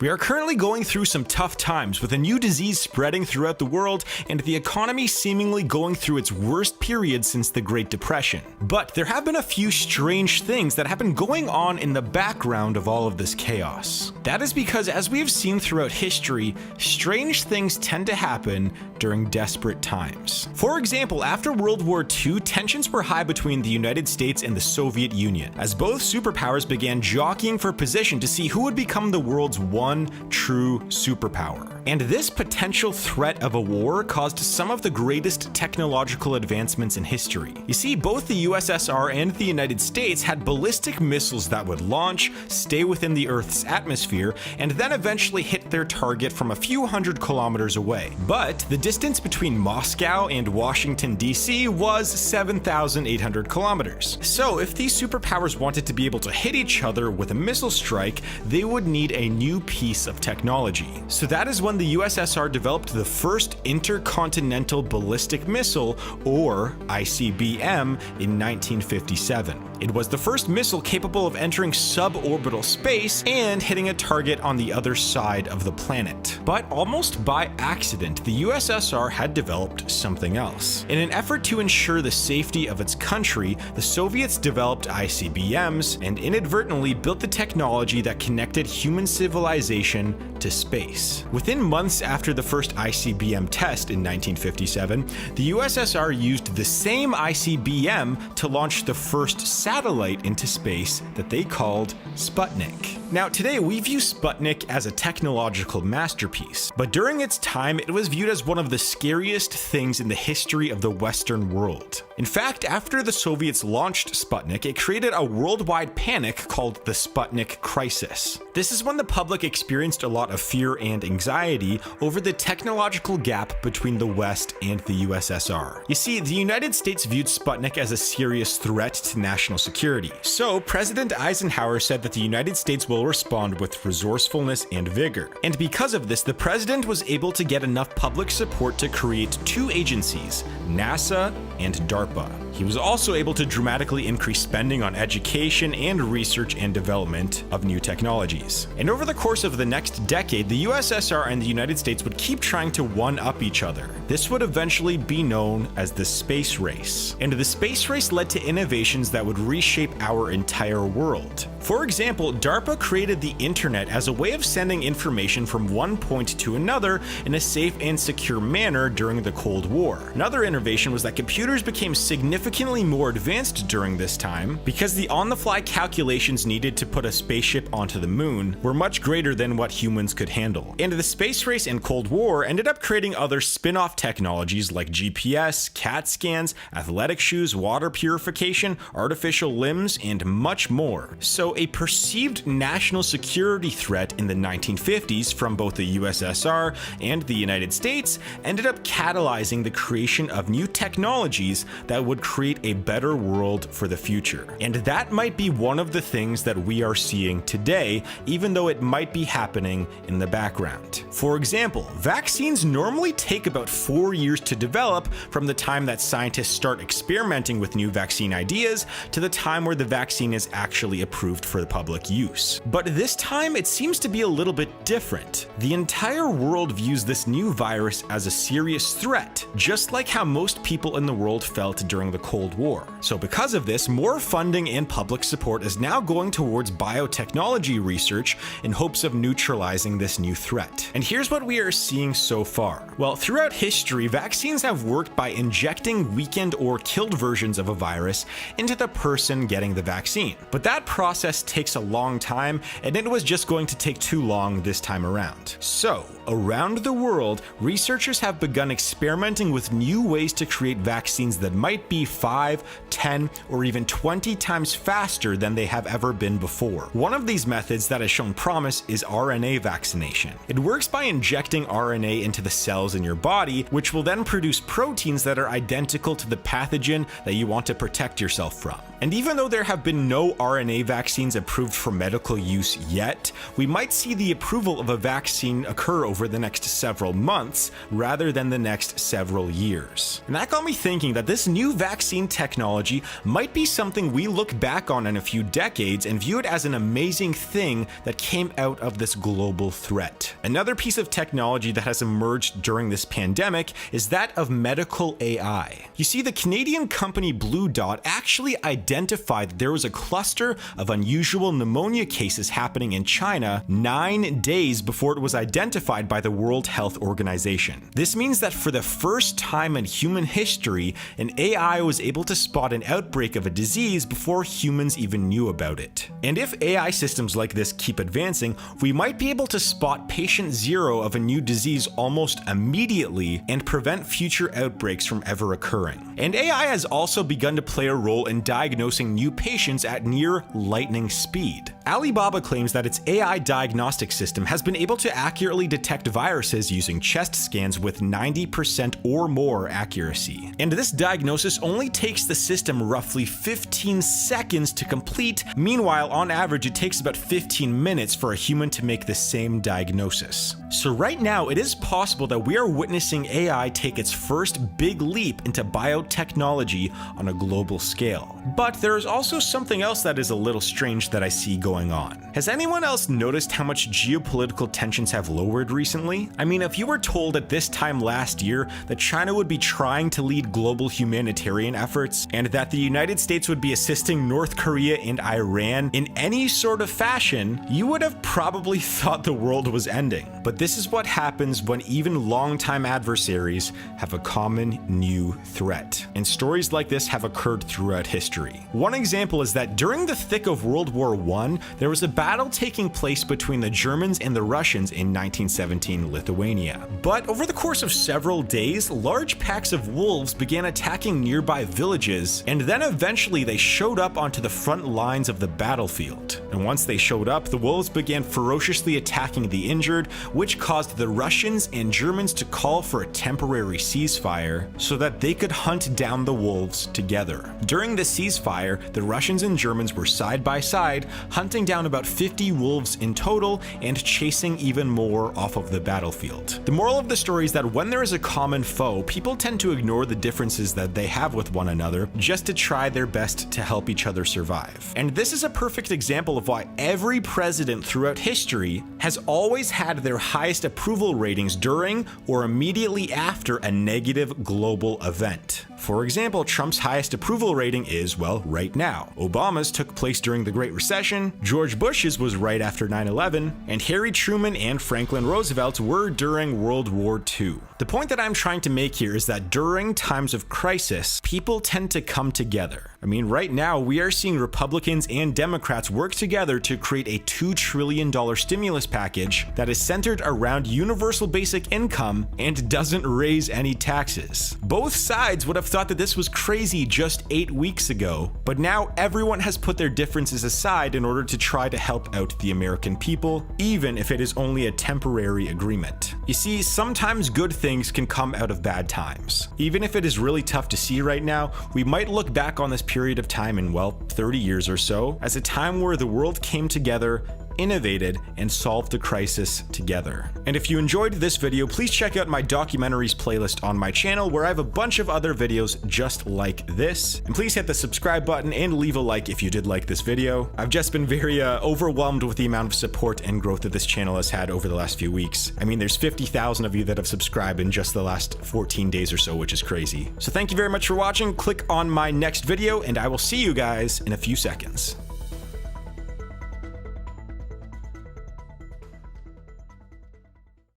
We are currently going through some tough times with a new disease spreading throughout the world and the economy seemingly going through its worst period since the Great Depression. But there have been a few strange things that have been going on in the background of all of this chaos. That is because, as we have seen throughout history, strange things tend to happen during desperate times. For example, after World War II, tensions were high between the United States and the Soviet Union, as both superpowers began jockeying for position to see who would become the world's one true superpower. And this potential threat of a war caused some of the greatest technological advancements in history. You see, both the USSR and the United States had ballistic missiles that would launch, stay within the Earth's atmosphere, and then eventually hit their target from a few hundred kilometers away. But the distance between Moscow and Washington, D.C. was 7,800 kilometers. So if these superpowers wanted to be able to hit each other with a missile strike, they would need a new piece of technology. So that is when the USSR developed the first intercontinental ballistic missile, or ICBM, in 1957. It was the first missile capable of entering suborbital space and hitting a target on the other side of the planet. But almost by accident, the USSR had developed something else. In an effort to ensure the safety of its country, the Soviets developed ICBMs and inadvertently built the technology that connected human civilization to space. Within months after the first ICBM test in 1957, the USSR used the same ICBM to launch the first satellite into space that they called Sputnik. Now, today we view Sputnik as a technological masterpiece, but during its time it was viewed as one of the scariest things in the history of the Western world. In fact, after the Soviets launched Sputnik, it created a worldwide panic called the Sputnik Crisis. This is when the public experienced a lot of fear and anxiety over the technological gap between the West and the USSR. You see, the United States viewed Sputnik as a serious threat to national security, so President Eisenhower said that the United States will respond with resourcefulness and vigor. And because of this, the president was able to get enough public support to create two agencies, NASA and DARPA. He was also able to dramatically increase spending on education and research and development of new technologies. And over the course of the next decade, the USSR and the United States would keep trying to one-up each other. This would eventually be known as the space race. And the space race led to innovations that would reshape our entire world. For example, DARPA created the internet as a way of sending information from one point to another in a safe and secure manner during the Cold War. Another innovation was that computers became significantly more advanced during this time because the on-the-fly calculations needed to put a spaceship onto the moon were much greater than what humans could handle. And the space race and Cold War ended up creating other spin-off technologies like GPS, CAT scans, athletic shoes, water purification, artificial limbs, and much more. So a perceived national security threat in the 1950s from both the USSR and the United States ended up catalyzing the creation of new technologies that would create a better world for the future. And that might be one of the things that we are seeing today, even though it might be happening in the background. For example, vaccines normally take about 4 years to develop from the time that scientists start experimenting with new vaccine ideas to the time where the vaccine is actually approved for the public use. But this time it seems to be a little bit different. The entire world views this new virus as a serious threat, just like how most people in the world felt during the Cold War. So because of this, more funding and public support is now going towards biotechnology research in hopes of neutralizing this new threat. And here's what we are seeing so far. Well, throughout history, vaccines have worked by injecting weakened or killed versions of a virus into the person getting the vaccine. But that process takes a long time, and it was just going to take too long this time around. So, around the world, researchers have begun experimenting with new ways to create vaccines that might be 5, 10, or even 20 times faster than they have ever been before. One of these methods that has shown promise is RNA vaccination. It works by injecting RNA into the cells in your body, which will then produce proteins that are identical to the pathogen that you want to protect yourself from. And even though there have been no RNA vaccines approved for medical use yet, we might see the approval of a vaccine occur over the next several months rather than the next several years. And that got me thinking that this new vaccine technology might be something we look back on in a few decades and view it as an amazing thing that came out of this global threat. Another piece of technology that has emerged during this pandemic is that of medical AI. You see, the Canadian company Blue Dot actually identified that there was a cluster of unusual pneumonia cases happening in China 9 days before it was identified by the World Health Organization. This means that for the first time in human history, an AI was able to spot an outbreak of a disease before humans even knew about it. And if AI systems like this keep advancing, we might be able to spot patient zero of a new disease almost immediately and prevent future outbreaks from ever occurring. And AI has also begun to play a role in diagnosing new patients at near lightning speed. Alibaba claims that its AI diagnostic system has been able to accurately detect viruses using chest scans with 90% or more accuracy. And this diagnosis only takes the system roughly 15 seconds to complete. Meanwhile, on average, it takes about 15 minutes for a human to make the same diagnosis. So right now, it is possible that we are witnessing AI take its first big leap into biotechnology on a global scale. But there is also something else that is a little strange that I see going on. Has anyone else noticed how much geopolitical tensions have lowered recently? I mean, if you were told at this time last year that China would be trying to lead global humanitarian efforts, and that the United States would be assisting North Korea and Iran in any sort of fashion, you would have probably thought the world was ending. But this is what happens when even longtime adversaries have a common new threat. And stories like this have occurred throughout history. One example is that during the thick of World War I, there was a battle taking place between the Germans and the Russians in 1917 Lithuania. But over the course of several days, large packs of wolves began attacking nearby villages, and then eventually they showed up onto the front lines of the battlefield. And once they showed up, the wolves began ferociously attacking the injured, which caused the Russians and Germans to call for a temporary ceasefire so that they could hunt down the wolves together. During the ceasefire, the Russians and Germans were side by side, hunting down about 50 wolves in total and chasing even more off of the battlefield. The moral of the story is that when there is a common foe, people tend to ignore the differences that they have with one another just to try their best to help each other survive. And this is a perfect example of why every president throughout history has always had their highest approval ratings during or immediately after a negative global event. For example, Trump's highest approval rating is, well, right now. Obama's took place during the Great Recession, George Bush's was right after 9/11, and Harry Truman and Franklin Roosevelt's were during World War II. The point that I'm trying to make here is that during times of crisis, people tend to come together. I mean, right now, we are seeing Republicans and Democrats work together to create a $2 trillion stimulus package that is centered around universal basic income and doesn't raise any taxes. Both sides would have thought that this was crazy just 8 weeks ago, but now everyone has put their differences aside in order to try to help out the American people, even if it is only a temporary agreement. You see, sometimes good things can come out of bad times. Even if it is really tough to see right now, we might look back on this period of time in, well, 30 years or so as a time where the world came together, innovated, and solved the crisis together. And if you enjoyed this video, please check out my documentaries playlist on my channel where I have a bunch of other videos just like this. And please hit the subscribe button and leave a like if you did like this video. I've just been very overwhelmed with the amount of support and growth that this channel has had over the last few weeks. I mean, there's 50,000 of you that have subscribed in just the last 14 days or so, which is crazy. So thank you very much for watching. Click on my next video and I will see you guys in a few seconds.